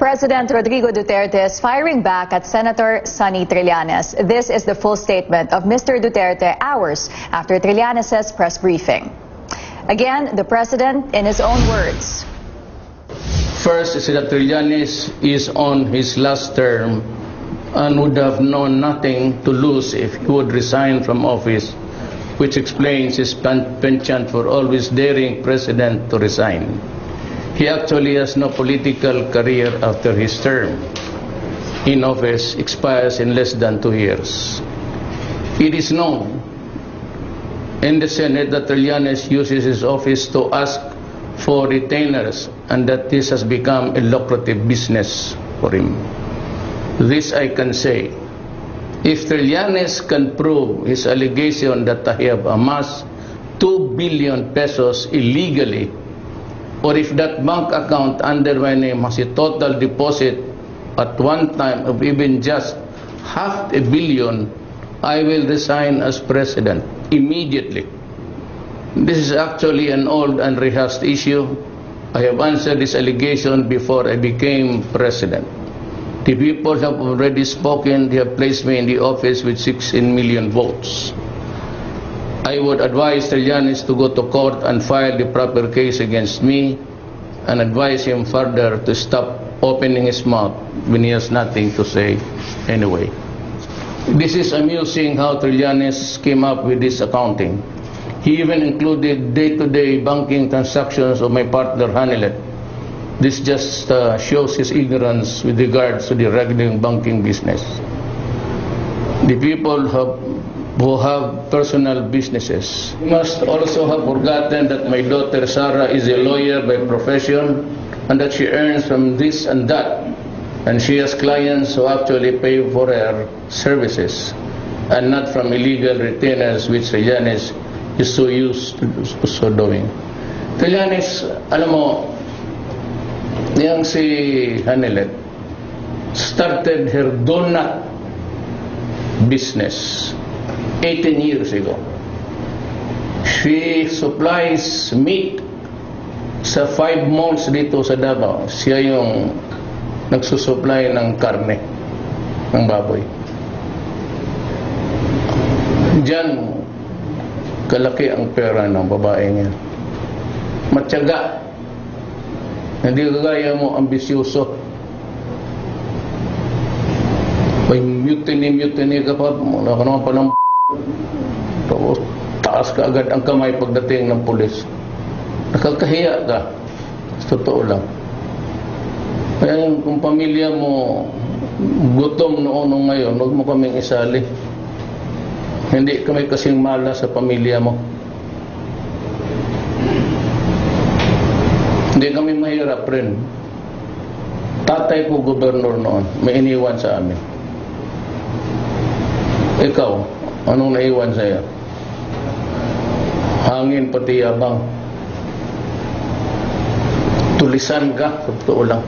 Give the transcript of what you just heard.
President Rodrigo Duterte is firing back at Senator Sonny Trillanes. This is the full statement of Mr. Duterte hours after Trillanes' press briefing. Again, the President in his own words. First, Senator Trillanes is on his last term and would have known nothing to lose if he would resign from office, which explains his penchant for always daring President to resign. He actually has no political career after his term in office expires in less than 2 years. It is known in the Senate that Trillanes uses his office to ask for retainers and that this has become a lucrative business for him. This I can say. If Trillanes can prove his allegation that I have amassed 2 billion pesos illegally, or if that bank account under my name has a total deposit at one time of even just $500 million, I will resign as president immediately. This is actually an old and rehearsed issue. I have answered this allegation before I became president. The people have already spoken. They have placed me in the office with 16 million votes. I would advise Trillanes to go to court and file the proper case against me and advise him further to stop opening his mouth when he has nothing to say anyway. This is amusing how Trillanes came up with this accounting. He even included day-to-day banking transactions of my partner Hanilet. This just shows his ignorance with regards to the regular banking business. The people who have personal businesses must also have forgotten that my daughter Sarah is a lawyer by profession and that she earns from this and that, and she has clients who actually pay for her services and not from illegal retainers which Trillanes is so used to so doing. Trillanes, alam mo, yang si Hanilet started her donut business 18 years ago. She supplies meat sa 5 malls dito sa Davao. Siya yung nagsusupply ng karne ng baboy. Diyan kalaki ang pera ng babae niya. Matyaga. Hindi kagaya mo ambisyoso. May mutiny ka pa. Wala ka naman palang tapos taas ka agad ang kamay pagdating ng pulis. Nakakahiya ka. Totoo lang. Kaya kung pamilya mo gutom noon ngayon, huwag mo kaming isali. Hindi kami kasing mala sa pamilya mo. Hindi kami mahirap rin. Tatay ko gobernador noon, may iniwan sa amin. Ikaw, anong naiwan sa'yo? Hangin pati yabang. Tulisan ka, totoo lang.